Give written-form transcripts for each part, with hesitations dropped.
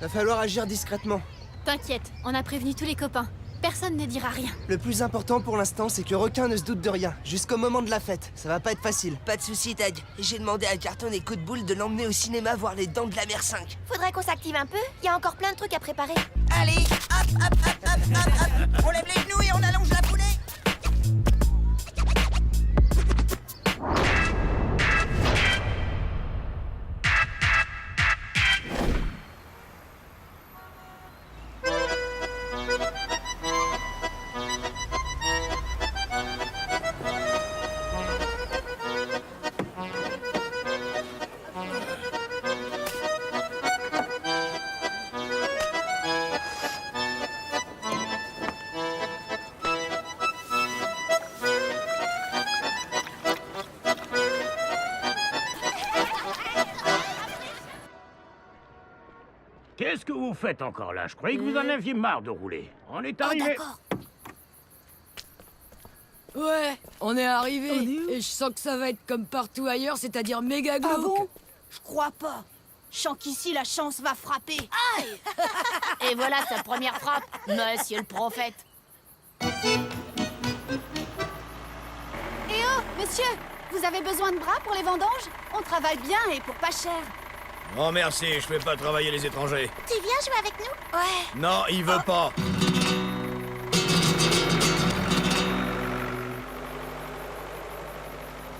Va falloir agir discrètement. T'inquiète, on a prévenu tous les copains. Personne ne dira rien. Le plus important pour l'instant, c'est que Requin ne se doute de rien, jusqu'au moment de la fête. Ça va pas être facile. Pas de soucis, Tag. J'ai demandé à Carton et Coup de Boule de l'emmener au cinéma voir Les Dents de la Mer 5. Faudrait qu'on s'active un peu, il y a encore plein de trucs à préparer. Allez, hop, hop, hop, hop, hop, hop. On lève les genoux et on allonge la foulée. Qu'est-ce que vous faites encore là? Je croyais que vous en aviez marre de rouler. On est arrivé. D'accord. Ouais, on est arrivé. Et je sens que ça va être comme partout ailleurs, c'est-à-dire méga glauque. Ah bon? Je crois pas. Je sens qu'ici la chance va frapper. Et voilà sa première frappe, monsieur le prophète. Eh oh, monsieur, vous avez besoin de bras pour les vendanges? On travaille bien et pour pas cher. Non merci, je fais pas travailler les étrangers. Tu viens jouer avec nous? Ouais. Non, il veut pas.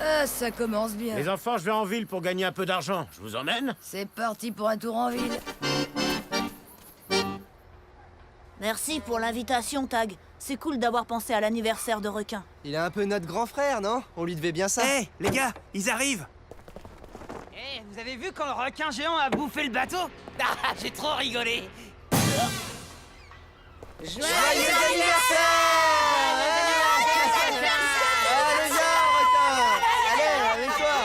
Ah, ça commence bien. Les enfants, je vais en ville pour gagner un peu d'argent. Je vous emmène? C'est parti pour un tour en ville. Merci pour l'invitation, Tag. C'est cool d'avoir pensé à l'anniversaire de Requin. Il est un peu notre grand frère, non? On lui devait bien ça. Hé, les gars, ils arrivent. Eh, vous avez vu quand le requin géant a bouffé le bateau? Ah, j'ai trop rigolé. Joyeux anniversaire! Allez, viens, Requin! Allez, avec toi!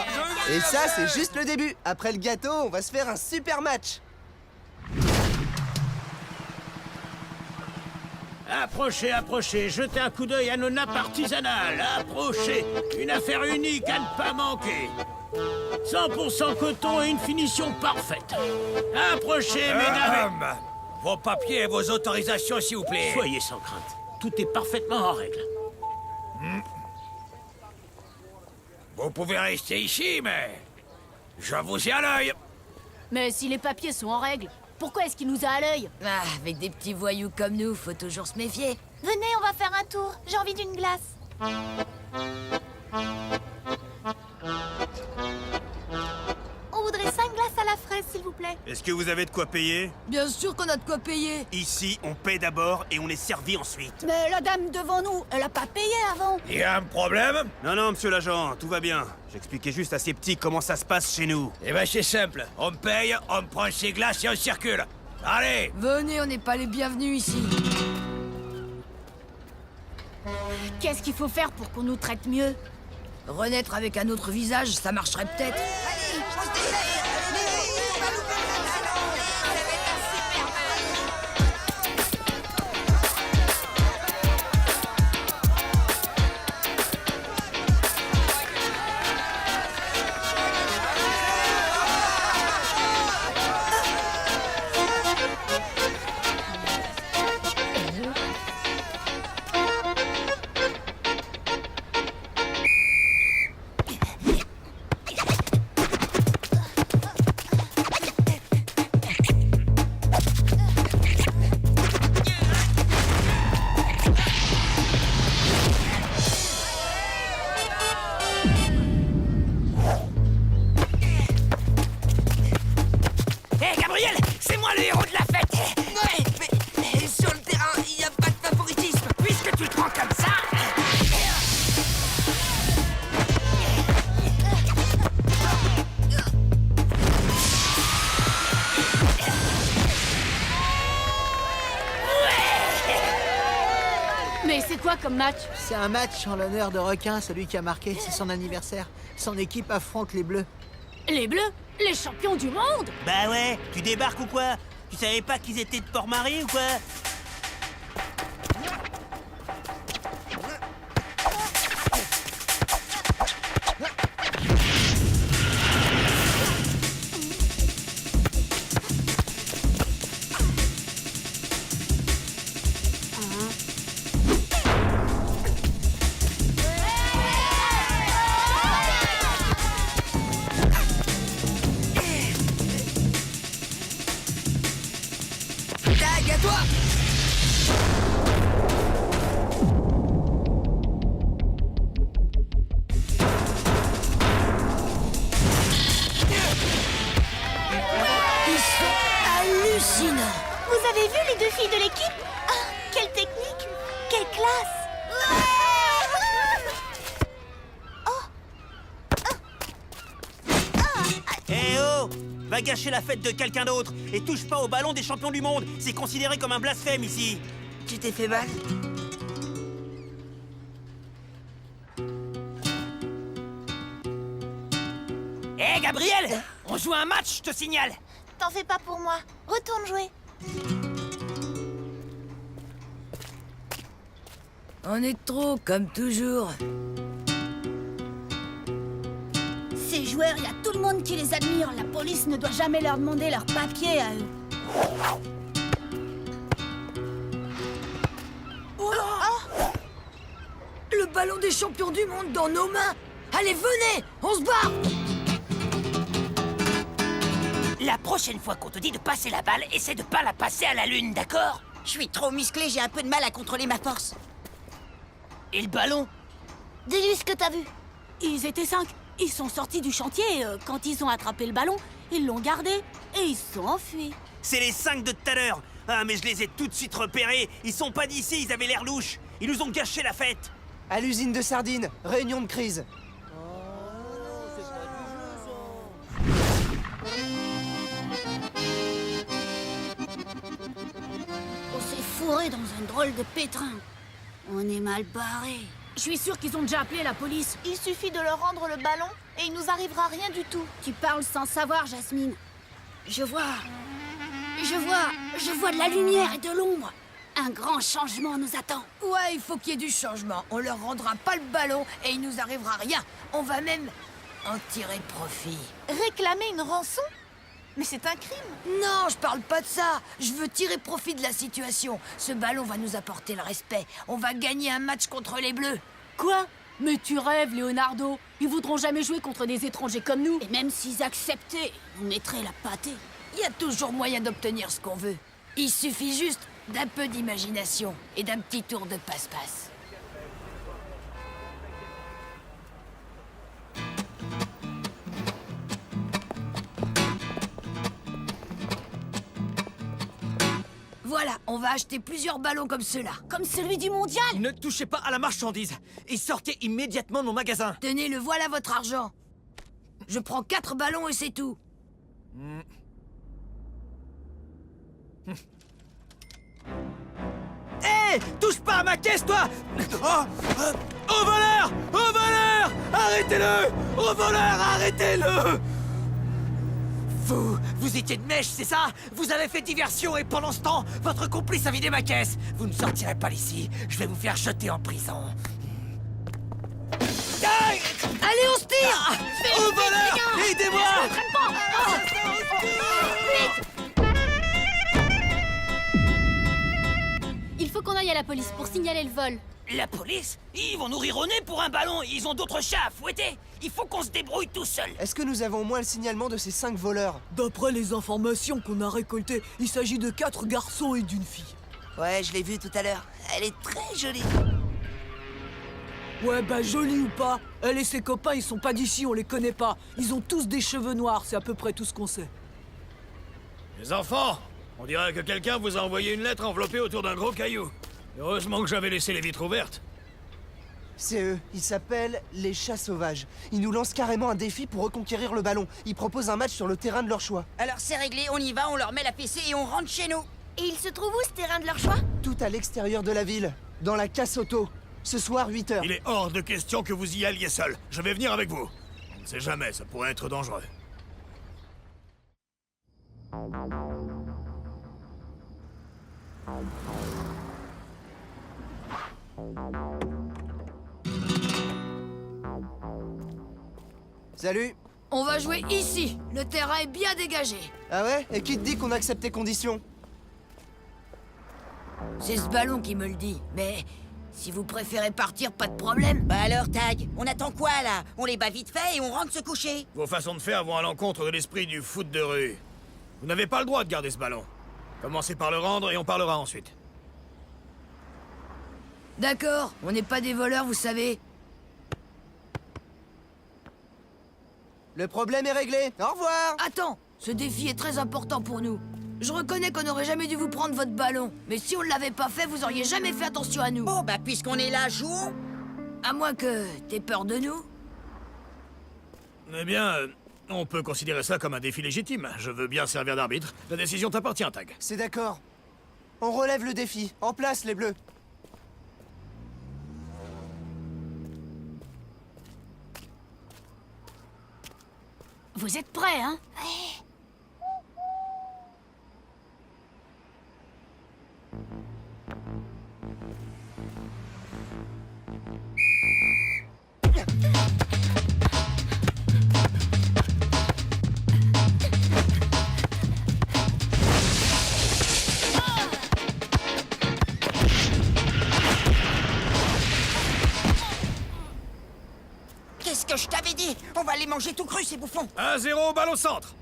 Et ça, c'est juste le début. Après le gâteau, on va se faire un super match. Approchez, approchez, jetez un coup d'œil à nos nappes artisanales. Approchez, une affaire unique à ne pas manquer. 100% coton et une finition parfaite. Approchez, mesdames. Vos papiers et vos autorisations, s'il vous plaît. Soyez sans crainte. Tout est parfaitement en règle. Vous pouvez rester ici, mais... je vous ai à l'œil. Mais si les papiers sont en règle, pourquoi est-ce qu'il nous a à l'œil? Ah, avec des petits voyous comme nous, faut toujours se méfier. Venez, on va faire un tour. J'ai envie d'une glace. On voudrait 5 glaces à la fraise, s'il vous plaît. Est-ce que vous avez de quoi payer? Bien sûr qu'on a de quoi payer. Ici, on paie d'abord et on est servi ensuite. Mais la dame devant nous, elle a pas payé avant. Il y a un problème? Non, monsieur l'agent, tout va bien. J'expliquais juste à ces petits comment ça se passe chez nous. Eh ben c'est simple. On paye, on prend ses glaces et on circule. Allez! Venez, on n'est pas les bienvenus ici. Qu'est-ce qu'il faut faire pour qu'on nous traite mieux? Renaître avec un autre visage, ça marcherait peut-être. Eh, Gabriel, c'est moi le héros de la fête. Ouais, mais sur le terrain, il n'y a pas de favoritisme. Puisque tu le prends comme ça... Mais c'est quoi comme match? C'est un match en l'honneur de Requin, celui qui a marqué, c'est son anniversaire. Son équipe affronte les Bleus. Les Bleus? Les champions du monde? Bah ouais, tu débarques ou quoi? Tu savais pas qu'ils étaient de Port-Marie ou quoi? toi! Ils sont hallucinants! Vous avez vu les deux filles de l'équipe? Ah, quelle technique! Quelle classe! Eh oh! Va gâcher la fête de quelqu'un d'autre et touche pas au ballon des champions du monde. C'est considéré comme un blasphème ici. Tu t'es fait mal? Hé, Gabriel! On joue un match, je te signale! T'en fais pas pour moi. Retourne jouer. On est trop, comme toujours. Ces joueurs, il y a tout le monde qui les admire. La police ne doit jamais leur demander leurs papiers à eux. Le ballon des champions du monde dans nos mains! Allez, venez! On se bat! La prochaine fois qu'on te dit de passer la balle, essaie de pas la passer à la lune, d'accord? Je suis trop musclé, j'ai un peu de mal à contrôler ma force. Et le ballon? Dis-lui ce que t'as vu. Ils étaient 5. Ils sont sortis du chantier. Quand ils ont attrapé le ballon, ils l'ont gardé et ils se sont enfuis. C'est les 5 de tout à l'heure. Ah, mais je les ai tout de suite repérés. Ils sont pas d'ici, ils avaient l'air louches. Ils nous ont gâché la fête. À l'usine de sardines, réunion de crise. On s'est fourré dans un drôle de pétrin. On est mal barré. Je suis sûr qu'ils ont déjà appelé la police. Il suffit de leur rendre le ballon et il nous arrivera rien du tout. Tu parles sans savoir, Jasmine. Je vois de la lumière et de l'ombre. Un grand changement nous attend. Ouais, il faut qu'il y ait du changement. On leur rendra pas le ballon et il nous arrivera rien. On va même en tirer profit. Réclamer une rançon? Mais c'est un crime. Non, je parle pas de ça. Je veux tirer profit de la situation. Ce ballon va nous apporter le respect. On va gagner un match contre les Bleus. Quoi? Mais tu rêves, Leonardo. Ils voudront jamais jouer contre des étrangers comme nous. Et même s'ils acceptaient, ils nous mettraient la pâtée. Il y a toujours moyen d'obtenir ce qu'on veut. Il suffit juste d'un peu d'imagination et d'un petit tour de passe-passe. Voilà, on va acheter plusieurs ballons comme ceux-là. Comme celui du mondial. Ne touchez pas à la marchandise et sortez immédiatement de mon magasin. Tenez, le voilà votre argent. Je prends 4 ballons et c'est tout. Hé, touche pas à ma caisse, toi! Au voleur! Au voleur! Arrêtez-le! Au voleur, arrêtez-le! Vous étiez de mèche, c'est ça? Vous avez fait diversion et pendant ce temps, votre complice a vidé ma caisse. Vous ne sortirez pas d'ici. Je vais vous faire jeter en prison. Allez, on se tire! Au voleur! Aidez-moi! Il faut qu'on aille à la police pour signaler le vol. La police? Ils vont nous rire au nez pour un ballon. Ils ont d'autres chats à fouetter. Il faut qu'on se débrouille tout seul. Est-ce que nous avons au moins le signalement de ces 5 voleurs? D'après les informations qu'on a récoltées, il s'agit de 4 garçons et d'une fille. Ouais, je l'ai vue tout à l'heure. Elle est très jolie. Ouais, bah jolie ou pas, elle et ses copains, ils sont pas d'ici, on les connaît pas. Ils ont tous des cheveux noirs, c'est à peu près tout ce qu'on sait. Les enfants, on dirait que quelqu'un vous a envoyé une lettre enveloppée autour d'un gros caillou. Heureusement que j'avais laissé les vitres ouvertes. C'est eux, ils s'appellent les chats sauvages. Ils nous lancent carrément un défi pour reconquérir le ballon. Ils proposent un match sur le terrain de leur choix. Alors c'est réglé, on y va, on leur met la PC et on rentre chez nous. Et il se trouve où ce terrain de leur choix? Tout à l'extérieur de la ville, dans la casse auto. Ce soir, 8 h. Il est hors de question que vous y alliez seul. Je vais venir avec vous. On ne sait jamais, ça pourrait être dangereux. Salut. On va jouer ici. Le terrain est bien dégagé. Ah ouais? Et qui te dit qu'on accepte tes conditions? C'est ce ballon qui me le dit. Mais si vous préférez partir, pas de problème. Bah alors, Tag, on attend quoi là? On les bat vite fait et on rentre se coucher. Vos façons de faire vont à l'encontre de l'esprit du foot de rue. Vous n'avez pas le droit de garder ce ballon. Commencez par le rendre et on parlera ensuite. D'accord, on n'est pas des voleurs, vous savez. Le problème est réglé. Au revoir. Attends, ce défi est très important pour nous. Je reconnais qu'on n'aurait jamais dû vous prendre votre ballon. Mais si on ne l'avait pas fait, vous auriez jamais fait attention à nous. Bon, bah puisqu'on est là, jouons. À moins que t'aies peur de nous. Eh bien, on peut considérer ça comme un défi légitime. Je veux bien servir d'arbitre. La décision t'appartient, Tag. C'est d'accord. On relève le défi. En place, les bleus. Vous êtes prêts, hein? Qu'est-ce que je t'avais dit? On va les manger tout cru, ces bouffons. 1-0, balle au centre.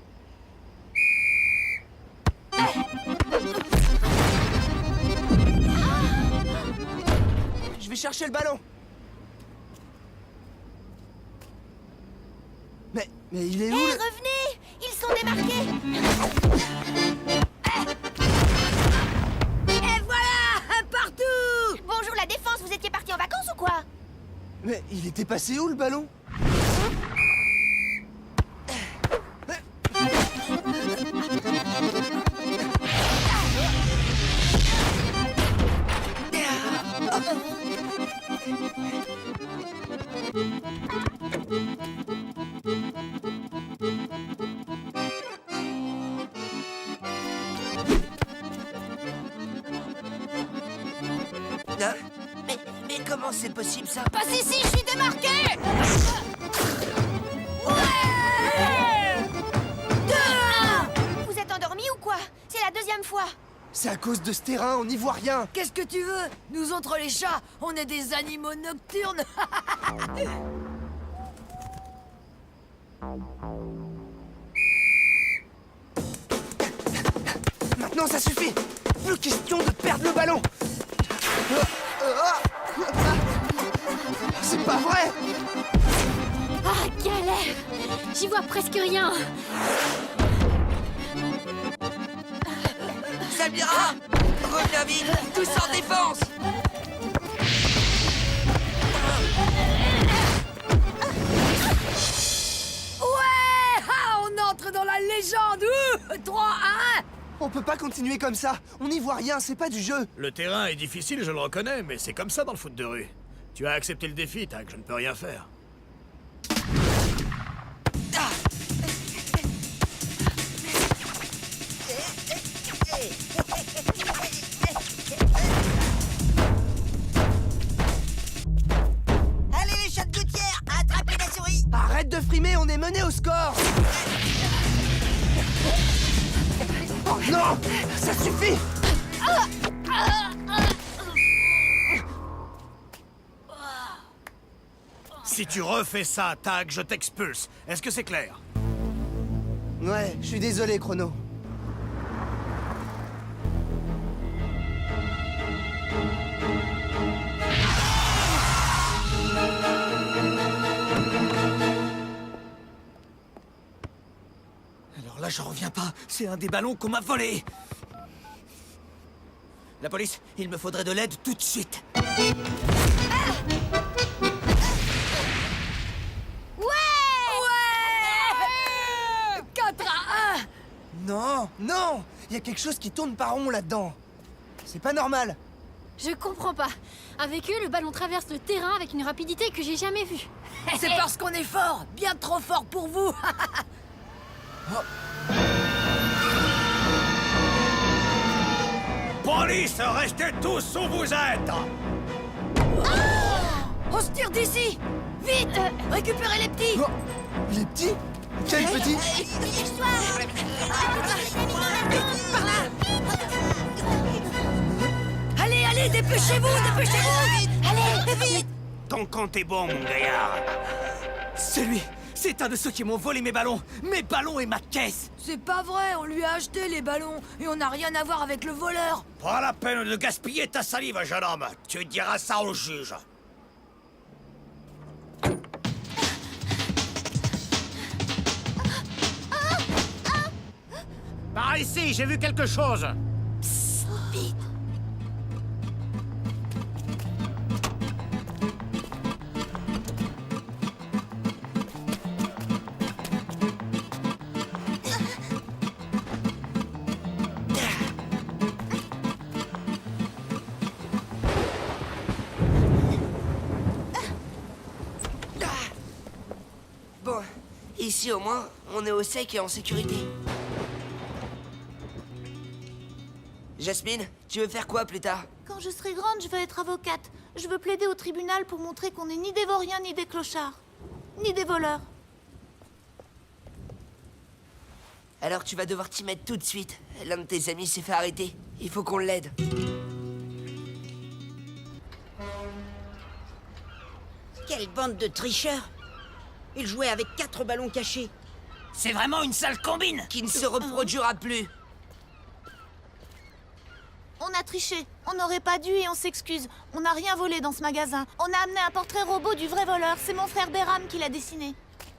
Je vais chercher le ballon. Mais il est où Hé, le... revenez! Ils sont démarqués! Et voilà! Partout! Bonjour la défense, vous étiez partis en vacances ou quoi? Mais il était passé où, le ballon? Hein? Mais comment c'est possible, ça? Passe ici, je suis démarqué! Vous êtes endormis ou quoi? C'est la deuxième fois. C'est à cause de ce terrain, on n'y voit rien. Qu'est-ce que tu veux? Nous autres les chats, on est des animaux nocturnes. Maintenant, ça suffit. Plus question de perdre le ballon. C'est pas vrai. Ah, galère! J'y vois presque rien. Samira! Reviens vite! Tous en défense! Ouais! Ah, on entre dans la légende! 3-1! On peut pas continuer comme ça. On n'y voit rien, c'est pas du jeu. Le terrain est difficile, je le reconnais, mais c'est comme ça dans le foot de rue. Tu as accepté le défi, Tag, je ne peux rien faire. Allez les chats de gouttière, attrapez la souris! Arrête de frimer, on est mené au score. Oh non! Ça suffit! Si tu refais ça, Tag, je t'expulse. Est-ce que c'est clair? Ouais, je suis désolé, Chrono. Alors là, je reviens pas. C'est un des ballons qu'on m'a volé. La police, il me faudrait de l'aide tout de suite. Ouais! 4-1! Non, non! Il y a quelque chose qui tourne par rond là-dedans. C'est pas normal. Je comprends pas. Avec eux, le ballon traverse le terrain avec une rapidité que j'ai jamais vue. C'est parce qu'on est fort, bien trop fort pour vous. Police, restez tous où vous êtes! On se tire d'ici! Vite! Récupérez les petits! Oh, les petits? Quel petit? Allez, allez, dépêchez-vous, dépêchez-vous! Allez, vite! Ton compte est bon, mon gaillard. C'est lui! C'est un de ceux qui m'ont volé mes ballons et ma caisse. C'est pas vrai, on lui a acheté les ballons et on n'a rien à voir avec le voleur. Pas la peine de gaspiller ta salive, jeune homme. Tu diras ça au juge. Par ici, j'ai vu quelque chose. Vite. Bon, ici au moins, on est au sec et en sécurité. Jasmine, tu veux faire quoi plus tard? Quand je serai grande, je veux être avocate. Je veux plaider au tribunal pour montrer qu'on n'est ni des vauriens ni des clochards. Ni des voleurs. Alors tu vas devoir t'y mettre tout de suite. L'un de tes amis s'est fait arrêter. Il faut qu'on l'aide. Quelle bande de tricheurs! Ils jouaient avec 4 ballons cachés. C'est vraiment une sale combine qui ne se reproduira plus. On a triché. On n'aurait pas dû et on s'excuse. On n'a rien volé dans ce magasin. On a amené un portrait robot du vrai voleur. C'est mon frère Béram qui l'a dessiné.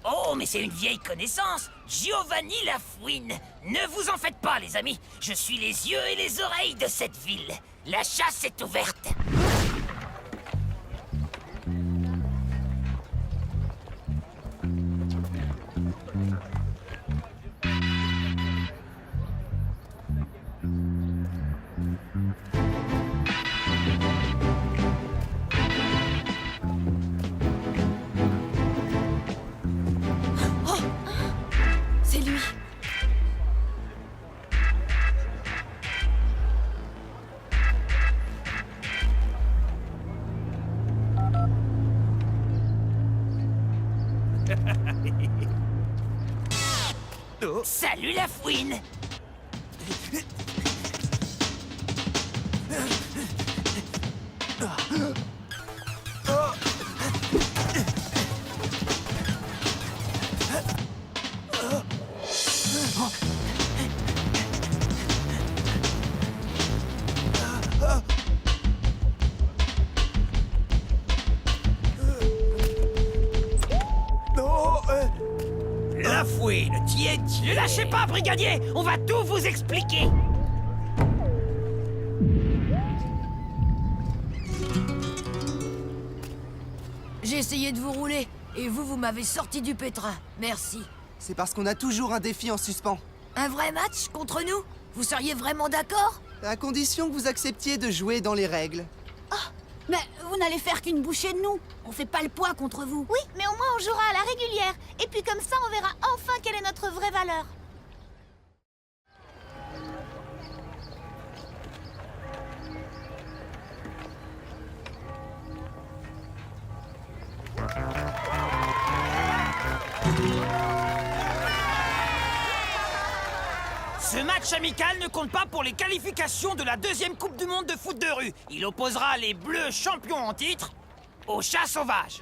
Oh, mais c'est une vieille connaissance, Giovanni Lafouine. Ne vous en faites pas, les amis. Je suis les yeux et les oreilles de cette ville. La chasse est ouverte. C'est lui. Salut Lafouine. Lafouine, t'y es-tu? Ne lâchez pas, brigadier. On va tout vous expliquer. J'ai essayé de vous rouler et vous m'avez sorti du pétrin. Merci. C'est parce qu'on a toujours un défi en suspens. Un vrai match contre nous? Vous seriez vraiment d'accord? À condition que vous acceptiez de jouer dans les règles. Mais vous n'allez faire qu'une bouchée de nous. On fait pas le poids contre vous. Oui, mais au moins on jouera à la régulière. Et puis comme ça, on verra enfin quelle est notre vraie valeur. Ce match amical ne compte pas pour les qualifications de la 2e Coupe du Monde de foot de rue. Il opposera les Bleus champions en titre aux Chats sauvages.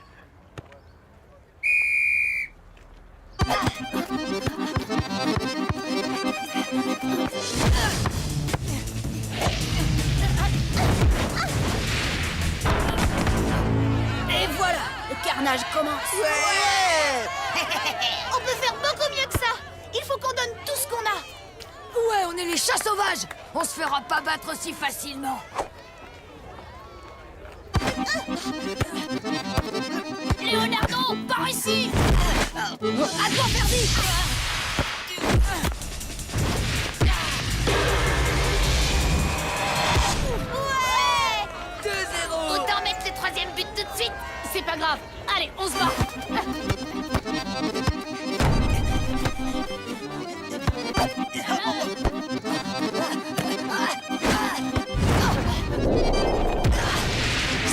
Et voilà, le carnage commence. On peut faire beaucoup mieux que ça. Il faut qu'on donne tout ce qu'on a. Ouais, on est les chats sauvages. On se fera pas battre si facilement. Leonardo, par ici. À toi, Ferdi. Ouais! 2-0. Autant mettre le 3e but tout de suite. C'est pas grave. Allez, on se bat.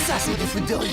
Ça, c'est du foot de rue.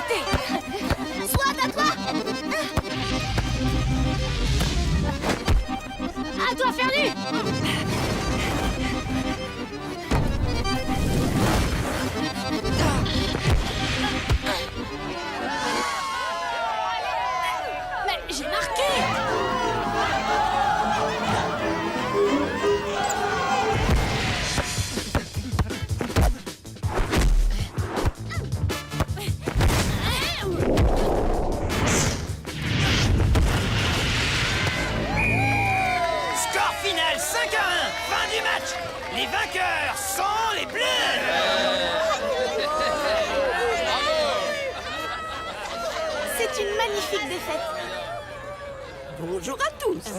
arrêtez. Soit à toi. À toi, Ferdu! Mais j'ai marqué! Score final 5-1. Fin du match. Les vainqueurs sont les Bleus. C'est une magnifique défaite. Bonjour à tous.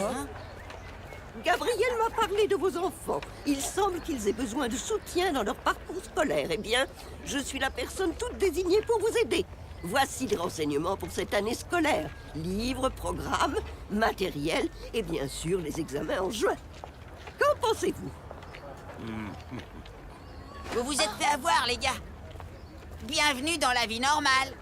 Gabriel m'a parlé de vos enfants. Il semble qu'ils aient besoin de soutien dans leur parcours scolaire. Eh bien, je suis la personne toute désignée pour vous aider. Voici les renseignements pour cette année scolaire. Livres, programmes, matériel et bien sûr les examens en juin. Qu'en pensez-vous? Vous vous êtes fait avoir, les gars. Bienvenue dans la vie normale.